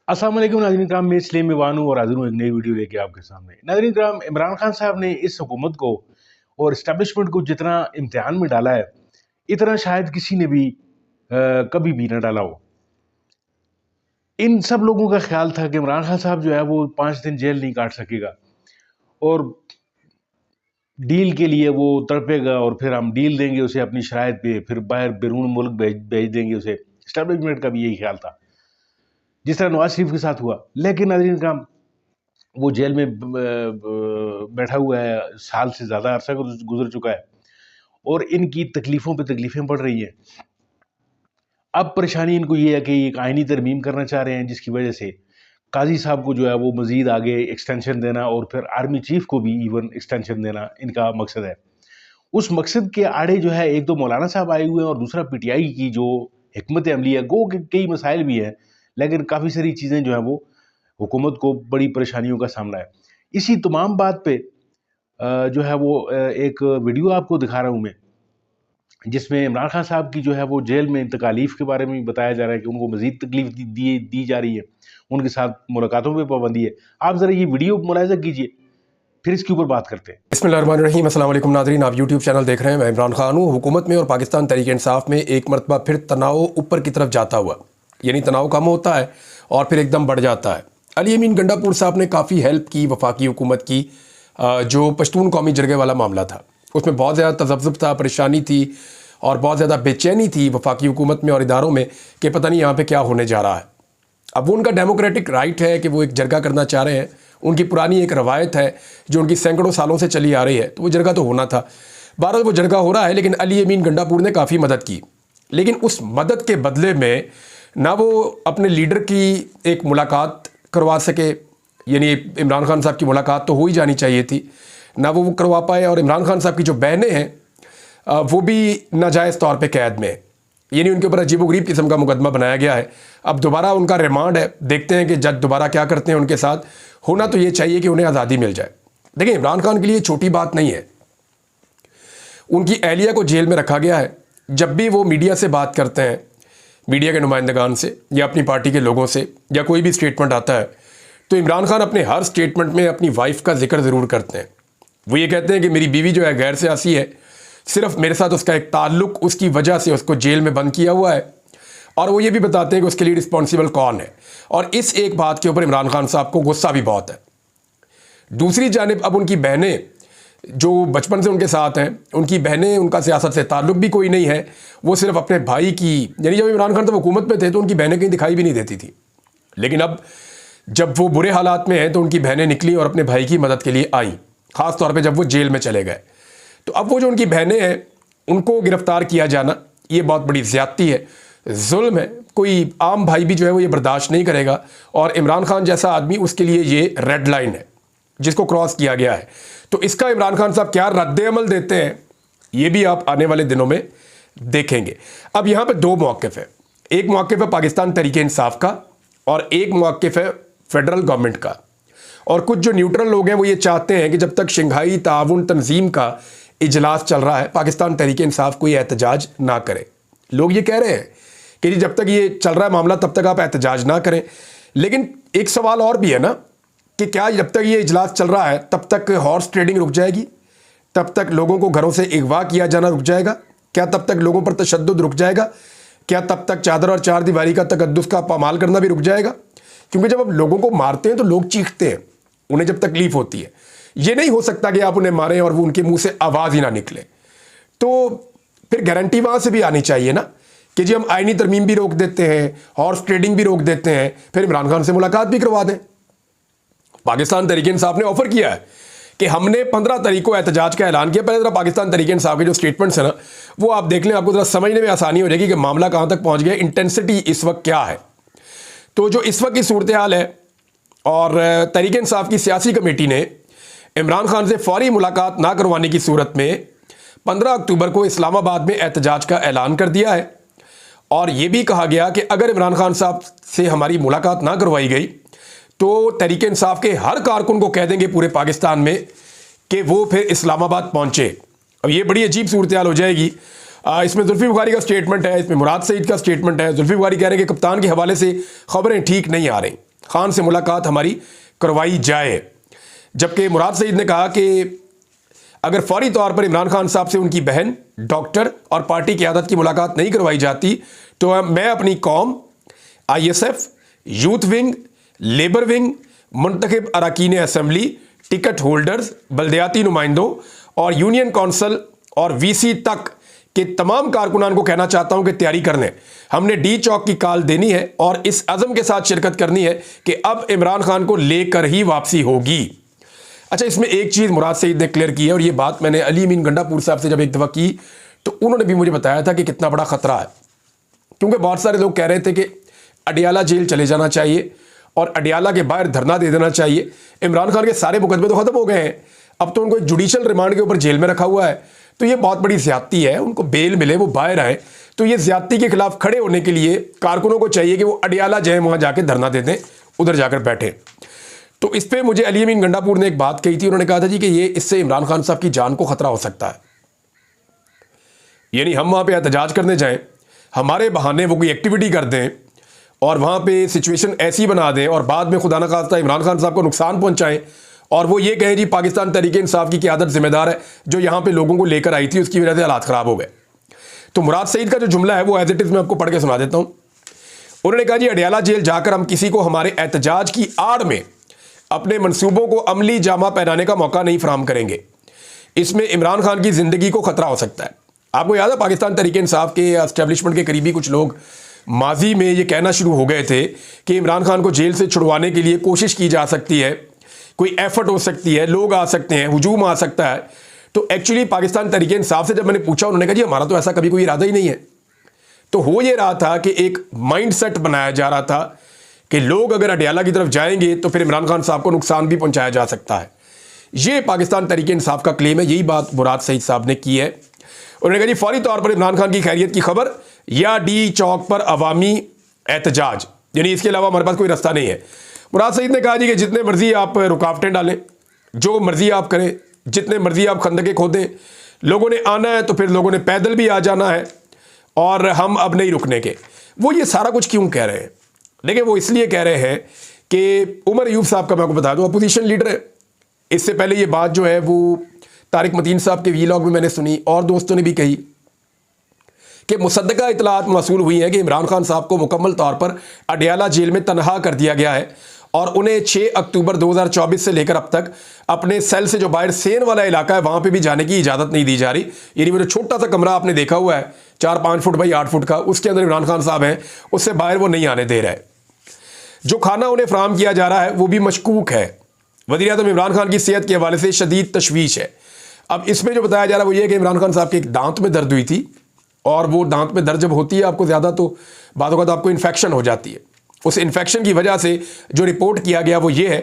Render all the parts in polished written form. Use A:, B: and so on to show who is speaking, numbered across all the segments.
A: अस्सलाम वालेकुम नाज़रीन कराम, मैं इस्लाम ईवान हूँ और हाज़िर हूँ एक नई वीडियो लेके आपके सामने। नाज़रीन कराम, इमरान खान साहब ने इस हुकूमत को और इस्टेब्लिशमेंट को जितना इम्तिहान में डाला है, इतना शायद किसी ने भी कभी भी ना डाला हो। इन सब लोगों का ख्याल था कि इमरान खान साहब जो है वो 5 दिन जेल नहीं काट सकेगा और डील के लिए वो तड़पेगा और फिर हम डील देंगे उसे अपनी शराइत पे, फिर बाहर बैरून मुल्क भेज देंगे उसे। इस्टेब्लिशमेंट का भी यही ख्याल था, जिस तरह नवाज शरीफ के साथ हुआ। लेकिन नाज़रीन कराम, वो जेल में बैठा हुआ है, साल से ज़्यादा अरसा गुजर चुका है और इनकी तकलीफ़ों पे तकलीफ़ें बढ़ रही हैं। अब परेशानी इनको ये है कि एक आइनी तरमीम करना चाह रहे हैं, जिसकी वजह से काज़ी साहब को जो है वो मज़ीद आगे एक्सटेंशन देना और फिर आर्मी चीफ़ को भी इवन एक्सटेंशन देना इनका मकसद है। उस मकसद के आड़े जो है, एक तो मौलाना साहब आए हुए हैं और दूसरा पीटीआई की जो हिकमत अमली है, गो के कई मसाइल भी हैं, लेकिन काफ़ी सारी चीज़ें जो हैं वो हुकूमत को बड़ी परेशानियों का सामना है। इसी तमाम बात पे जो है वो एक वीडियो आपको दिखा रहा हूँ मैं, जिसमें इमरान खान साहब की जो है वो जेल में तकालीफ के बारे में भी बताया जा रहा है कि उनको मज़ीद तकलीफ दी जा रही है, उनके साथ मुलाकातों पे पाबंदी है। आप ज़रा ये वीडियो मुलाहिज़ा कीजिए, फिर इसके ऊपर बात करते हैं।
B: बिस्मिल्लाहिर्रहमानिर्रहीम। अस्सलाम वालेकुम नाज़रीन, आप यूट्यूब चैनल देख रहे हैं। मैं इमरान खान हूँ। हुकूमत में और पाकिस्तान तहरीक इंसाफ में एक मरतबा फिर तनाव ऊपर की तरफ जाता हुआ, यानी तनाव कम होता है और फिर एकदम बढ़ जाता है। अली अमीन गंडापुर साहब ने काफ़ी हेल्प की वफाकी हुकूमत की। जो पश्तून कौमी जरगे वाला मामला था, उसमें बहुत ज़्यादा तज़ब्ज़ुब था, परेशानी थी और बहुत ज़्यादा बेचैनी थी वफाकी हुकूमत में और इदारों में कि पता नहीं यहाँ पर क्या होने जा रहा है। अब वो उनका डेमोक्रेटिक राइट है कि वो एक जरगा करना चाह रहे हैं। उनकी पुरानी एक रवायत है जो उनकी सैकड़ों सालों से चली आ रही है, तो वो जरगा तो होना था। बहरहाल वो जरगा हो रहा है, लेकिन अली अमीन गंडापुर ने काफ़ी मदद की। लेकिन उस मदद के बदले में ना वो अपने लीडर की एक मुलाकात करवा सके, यानी इमरान खान साहब की मुलाकात तो हो ही जानी चाहिए थी, ना वो करवा पाए। और इमरान खान साहब की जो बहनें हैं वो भी नाजायज़ तौर पर कैद में, यानी उनके ऊपर अजीबोगरीब किस्म का मुकदमा बनाया गया है। अब दोबारा उनका रिमांड है, देखते हैं कि जज दोबारा क्या करते हैं उनके साथ। होना तो ये चाहिए कि उन्हें आज़ादी मिल जाए। देखिए, इमरान खान के लिए छोटी बात नहीं है, उनकी अहलिया को जेल में रखा गया है। जब भी वो मीडिया से बात करते हैं, मीडिया के नुमाइंदगान से या अपनी पार्टी के लोगों से, या कोई भी स्टेटमेंट आता है, तो इमरान खान अपने हर स्टेटमेंट में अपनी वाइफ का जिक्र ज़रूर करते हैं। वो ये कहते हैं कि मेरी बीवी जो है गैर सियासी है, सिर्फ मेरे साथ उसका एक ताल्लुक, उसकी वजह से उसको जेल में बंद किया हुआ है। और वो ये भी बताते हैं कि उसके लिए रिस्पॉन्सिबल कौन है। और इस एक बात के ऊपर इमरान खान साहब को गुस्सा भी बहुत है। दूसरी जानिब अब उनकी बहनें जो बचपन से उनके साथ हैं, उनकी बहनें, उनका सियासत से ताल्लुक भी कोई नहीं है। वो सिर्फ अपने भाई की, यानी जब इमरान खान साहब हुकूमत में थे तो उनकी बहनें कहीं दिखाई भी नहीं देती थी, लेकिन अब जब वो बुरे हालात में हैं तो उनकी बहनें निकली और अपने भाई की मदद के लिए आई, ख़ास तौर पर जब वो जेल में चले गए। तो अब वो जो उनकी बहनें हैं, उनको गिरफ्तार किया जाना ये बहुत बड़ी ज़्यादती है, जुल्म है। कोई आम भाई भी जो है वो ये बर्दाश्त नहीं करेगा, और इमरान खान जैसा आदमी, उसके लिए ये रेड लाइन है जिसको क्रॉस किया गया है। तो इसका इमरान खान साहब क्या रद्द-ए-अमल देते हैं, ये भी आप आने वाले दिनों में देखेंगे। अब यहाँ पे दो मौक़िफ़ है, एक मौक़िफ़ है पाकिस्तान तहरीक इंसाफ का और एक मौक़िफ़ है फेडरल गवर्नमेंट का। और कुछ जो न्यूट्रल लोग हैं वो ये चाहते हैं कि जब तक शंघाई ताउन तंजीम का इजलास चल रहा है, पाकिस्तान तहरीक इंसाफ कोई एहतजाज ना करे। लोग ये कह रहे हैं कि जब तक ये चल रहा है मामला तब तक आप एहतजाज ना करें। लेकिन एक सवाल और भी है ना, कि क्या जब तक ये इजलास चल रहा है तब तक हॉर्स ट्रेडिंग रुक जाएगी? तब तक लोगों को घरों से अगवा किया जाना रुक जाएगा? क्या तब तक लोगों पर तशद्दुद रुक जाएगा? क्या तब तक चादर और चार दीवारी का तकद्दुस का पामाल करना भी रुक जाएगा? क्योंकि जब आप लोगों को मारते हैं तो लोग चीखते हैं, उन्हें जब तकलीफ होती है। ये नहीं हो सकता कि आप उन्हें मारें और वो उनके मुंह से आवाज़ ही ना निकले। तो फिर गारंटी वहाँ से भी आनी चाहिए ना कि जी हम आईनी तरमीम भी रोक देते हैं, हॉर्स ट्रेडिंग भी रोक देते हैं, फिर इमरान खान से मुलाकात भी करवा दें। पाकिस्तान तहरीक इंसाफ ने ऑफर किया है कि हमने 15 तारीख को एहतजाज का ऐलान किया। पहले जरा पाकिस्तान तहरीक इंसाफ के जो स्टेटमेंट्स हैं ना, वो आप देख लें, आपको जरा समझने में आसानी हो जाएगी कि मामला कहाँ तक पहुँच गया, इंटेंसिटी इस वक्त क्या है। तो जो इस वक्त की सूरत हाल है, और तहरीक इंसाफ की सियासी कमेटी ने इमरान खान से फौरी मुलाकात ना करवाने की सूरत में 15 अक्टूबर को इस्लामाबाद में एहतजाज का ऐलान कर दिया है। और ये भी कहा गया कि अगर इमरान खान साहब से हमारी मुलाकात ना करवाई गई तो तहरीक इंसाफ के हर कारकुन को कह देंगे पूरे पाकिस्तान में कि वो फिर इस्लामाबाद पहुंचे। अब ये बड़ी अजीब सूरत हाल हो जाएगी। इसमें जुल्फी बुखारी का स्टेटमेंट है, इसमें मुराद सईद का स्टेटमेंट है। जुल्फी बुखारी कह रहे हैं कि कप्तान के हवाले से खबरें ठीक नहीं आ रही। खान से मुलाकात हमारी करवाई जाए। जबकि मुराद सईद ने कहा कि अगर फौरी तौर पर इमरान खान साहब से उनकी बहन, डॉक्टर और पार्टी क़यादत की मुलाकात नहीं करवाई जाती तो मैं अपनी कौम, ISF, youth wing, labour wing, मुंतखब अरकान असम्बली, टिकट होल्डर्स, बल्दियाती नुमाइंदों और यूनियन कौंसल और VC तक के तमाम कारकुनान को कहना चाहता हूं कि तैयारी कर लें। हमने डी चौक की कॉल देनी है और इस अज़म के साथ शिरकत करनी है कि अब इमरान खान को लेकर ही वापसी होगी। अच्छा, इसमें एक चीज़ मुराद सईद ने क्लियर की है और ये बात मैंने अली अमीन गंडापुर साहब से जब एक दफ़ा की तो उन्होंने भी मुझे बताया था कि कितना बड़ा ख़तरा है, क्योंकि बहुत सारे लोग कह रहे थे कि अडियाला जेल चले जाना चाहिए और अडियाला के बाहर धरना दे देना चाहिए। इमरान खान के सारे मुकदमे तो ख़त्म हो गए हैं, अब तो उनको जुडिशल रिमांड के ऊपर जेल में रखा हुआ है, तो ये बहुत बड़ी ज़्यादती है। उनको बेल मिले, वो बाहर आए, तो ये ज़्यादती के खिलाफ खड़े होने के लिए कारकुनों को चाहिए कि वो अडियाला जाए, वहाँ जाके धरना दे दें, उधर जाकर बैठे। तो इस पर मुझे अली अमीन गंडापुर ने एक बात कही थी, उन्होंने कहा था जी कि ये इससे इमरान खान साहब की जान को ख़तरा हो सकता है। यानी हम वहाँ पे एहतजाज करने जाएं, हमारे बहाने वो कोई एक्टिविटी कर दें और वहाँ पे सिचुएशन ऐसी बना दें और बाद में खुदा न खास्ता इमरान खान साहब को नुकसान पहुँचाएं और वो ये कहें जी पाकिस्तान तहरीक इंसाफ की क़यादत जिम्मेदार है, जो यहाँ पे लोगों को लेकर आई थी उसकी वजह से हालात ख़राब हो गए। तो मुराद सईद का जो जुमला है वो एज इट इज़ मैं आपको पढ़ के सुना देता हूँ। उन्होंने कहा जी अडियाला जेल जाकर हम किसी को हमारे एहतजाज की आड़ में अपने मनसूबों को अमली जामा पहनाने का मौका नहीं फराहम करेंगे। इसमें इमरान खान की ज़िंदगी को ख़तरा हो सकता है। आपको याद है पाकिस्तान तहरीक इंसाफ के एस्टेब्लिशमेंट के करीबी कुछ लोग माजी में ये कहना शुरू हो गए थे कि इमरान खान को जेल से छुड़वाने के लिए कोशिश की जा सकती है, कोई एफर्ट हो सकती है, लोग आ सकते हैं, हुजूम आ सकता है। तो एक्चुअली पाकिस्तान तहरीक इंसाफ से जब मैंने पूछा, उन्होंने कहा जी हमारा तो ऐसा कभी कोई इरादा ही नहीं है। तो हो ये रहा था कि एक माइंडसेट बनाया जा रहा था कि लोग अगर अडियाला की तरफ जाएंगे तो फिर इमरान खान साहब को नुकसान भी पहुंचाया जा सकता है। ये पाकिस्तान तहरीक इंसाफ का क्लेम है, यही बात मुराद सईद साहब ने की है। उन्होंने कहा जी फौरी तौर पर इमरान खान की खैरियत की खबर या डी चौक पर अवामी एहतजाज, यानी इसके अलावा हमारे पास कोई रास्ता नहीं है। मुराद सईद ने कहा जी कि जितने मर्जी आप रुकावटें डालें, जो मर्जी आप करें, जितने मर्जी आप खंदकें खोदें, लोगों ने आना है तो फिर लोगों ने पैदल भी आ जाना है और हम अब नहीं रुकने के। वो ये सारा कुछ क्यों कह रहे हैं? देखिए वो इसलिए कह रहे हैं कि उमर अयूब साहब का मैं आपको बता दूं अपोजिशन लीडर है। इससे पहले ये बात जो है वो तारिक मतीन साहब के वीलॉग में मैंने सुनी और दोस्तों ने भी कही कि मुसद्दका इतलात मौसूल हुई है कि इमरान खान साहब को मुकम्मल तौर पर अडियाला जेल में तनहा कर दिया गया है और उन्हें 6 अक्टूबर 2024 से लेकर अब तक अपने सेल से जो बाहर सेन वाला इलाका है वहाँ पे भी जाने की इजाज़त नहीं दी जा रही। यानी वो जो छोटा सा कमरा आपने देखा हुआ है 4-5 फुट बाई 8 फुट का, उसके अंदर इमरान खान साहब हैं, उससे बाहर वो नहीं आने दे रहा है। जो खाना उन्हें फराहम किया जा रहा है वो भी मशकूक है। वज़ीर-ए-आज़म इमरान खान की सेहत के हवाले से शदीद तशवीश है। अब इसमें जो बताया जा रहा है वो ये है कि इमरान खान साहब के एक दांत में दर्द हुई थी और वो दांत में दर्द जब होती है आपको ज़्यादा तो बाद वक़्त आपको इन्फेक्शन हो जाती है। उस इन्फेक्शन की वजह से जो रिपोर्ट किया गया वो ये है,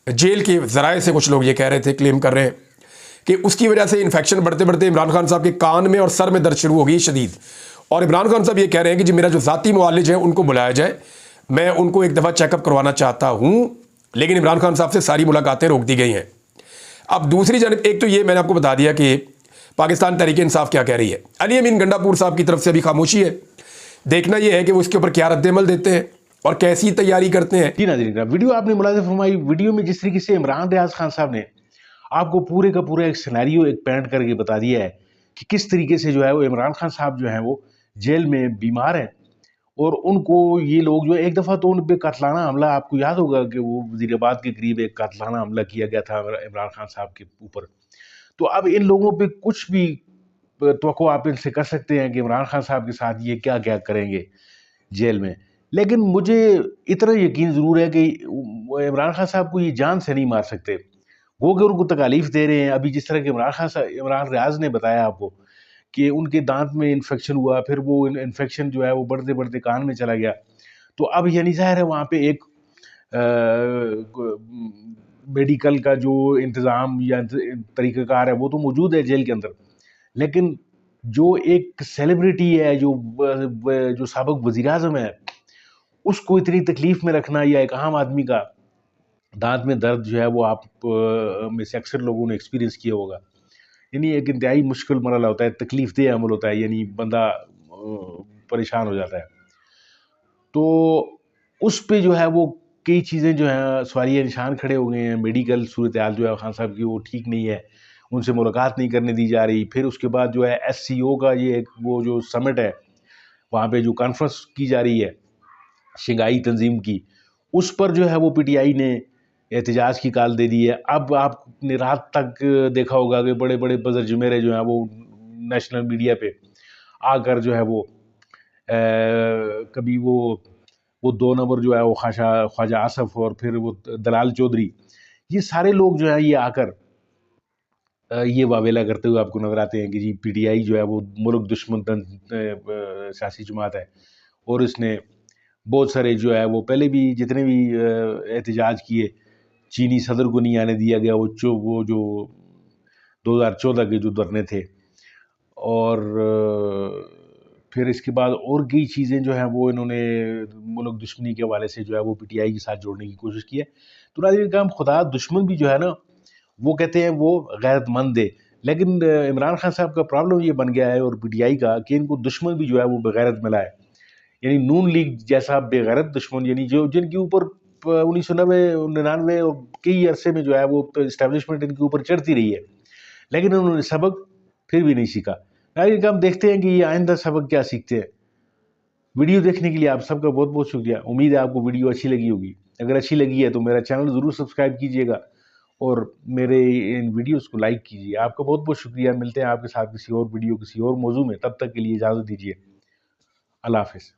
B: जेल के ज़राए से कुछ लोग ये कह रहे थे, क्लेम कर रहे हैं कि उसकी वजह से इन्फेक्शन बढ़ते बढ़ते इमरान खान साहब के कान में और सर में दर्द शुरू हो गई शदीद। और इमरान खान साहब ये कह रहे हैं कि जी मेरा जो ज़ाती मुआलिज है उनको बुलाया जाए, मैं उनको एक दफ़ा चेकअप करवाना चाहता हूँ, लेकिन इमरान खान साहब से सारी मुलाकातें रोक दी गई हैं। अब दूसरी जानब एक तो ये मैंने आपको बता दिया कि पाकिस्तान तहरीक इंसाफ क्या कह रही है। अली अमीन गंडापुर साहब की तरफ से अभी खामोशी है, देखना यह है कि वो इसके ऊपर क्या रद्द-ए-अमल देते हैं और कैसी तैयारी करते हैं।
A: जी नाज़रीन, वीडियो आपने मुलाज़ा फरमाई। वीडियो में जिस तरीके से इमरान रियाज खान साहब ने आपको पूरे का पूरा एक सिनेरियो एक पेंट करके बता दिया है कि किस तरीके से जो है वो इमरान खान साहब जो हैं वो जेल में बीमार हैं और उनको ये लोग जो एक दफ़ा तो उन पे कातलाना हमला, आपको याद होगा कि वो वज़ीराबाद के करीब एक कातलाना हमला किया गया था इमरान खान साहब के ऊपर। तो अब इन लोगों पे कुछ भी तवक्को आप इनसे कर सकते हैं कि इमरान खान साहब के साथ ये क्या क्या करेंगे जेल में। लेकिन मुझे इतना यकीन ज़रूर है कि इमरान खान साहब को ये जान से नहीं मार सकते। वो कि उनको तकालीफ दे रहे हैं, अभी जिस तरह के इमरान रियाज ने बताया आपको कि उनके दांत में इन्फेक्शन हुआ, फिर वो इन्फेक्शन जो है वो बढ़ते बढ़ते कान में चला गया। तो अब यानी ज़ाहिर है वहाँ पे एक मेडिकल का जो इंतज़ाम या तरीक़ाकार है वो तो मौजूद है जेल के अंदर, लेकिन जो एक सेलिब्रिटी है, जो साबिक़ वज़ीर-ए-आज़म है, उसको इतनी तकलीफ़ में रखना, या एक आम आदमी का दांत में दर्द जो है वो आप में से अक्सर लोगों ने एक्सपीरियंस किया होगा। यानी एक इंतहाई मुश्किल मरहला होता है, तकलीफ़देह अमल होता है, यानी बंदा परेशान हो जाता है। तो उस पे जो है वो कई चीज़ें जो हैं सवालिया निशान खड़े हो गए हैं। मेडिकल सूरत हाल जो है खान साहब की वो ठीक नहीं है, उनसे मुलाकात नहीं करने दी जा रही। फिर उसके बाद जो है SCO का ये एक वो जो समिट है, वहाँ पे जो कॉन्फ्रेंस की जा रही है शंघाई तंजीम की, उस पर जो है वो PTI ने एहतजाज की कॉल दे दी है। अब आपने रात तक देखा होगा कि बड़े बड़े बजर जुमेरे जो हैं वो नेशनल मीडिया पे आकर जो है वो कभी वो 2 नंबर जो है वो ख्वाजा आसफ और फिर वो दलाल चौधरी, ये सारे लोग जो है ये आकर ये वावेला करते हुए आपको नजर आते हैं कि जी PTI जो है वो मुल्क दुश्मन सियासी जमात है और इसने बहुत सारे जो है वो पहले भी जितने भी एहतजाज किए, चीनी सदर को नहीं आने दिया गया, वो जो 2014 के जो धरने थे। और फिर इसके बाद और कई चीज़ें जो हैं वो इन्होंने मुल्क दुश्मनी के हवाले से जो है वो PTI के साथ जोड़ने की कोशिश की है। तो नाज़रीन काम खुदा दुश्मन भी जो है ना, वो कहते हैं वो गैरतमंद है, लेकिन इमरान खान साहब का प्रॉब्लम ये बन गया है और PTI का कि इनको दुश्मन भी जो है वो बेगैरत मिला है। यानी नून लीग जैसा बेगैरत दुश्मन, यानी जो जिनके ऊपर 1999 और कई अरसे में जो है वो इस्टेब्लिशमेंट इनके ऊपर चढ़ती रही है, लेकिन उन्होंने सबक फिर भी नहीं सीखा। नाज़रीन हम देखते हैं कि ये आइंदा सबक क्या सीखते हैं। वीडियो देखने के लिए आप सबका बहुत बहुत शुक्रिया। उम्मीद है आपको वीडियो अच्छी लगी होगी। अगर अच्छी लगी है तो मेरा चैनल ज़रूर सब्सक्राइब कीजिएगा और मेरे इन वीडियोस को लाइक कीजिए। आपका बहुत बहुत शुक्रिया। मिलते हैं आपके साथ किसी और वीडियो किसी और मौजू में, तब तक के लिए इजाज़त दीजिए। अल्लाह हाफ़िज़।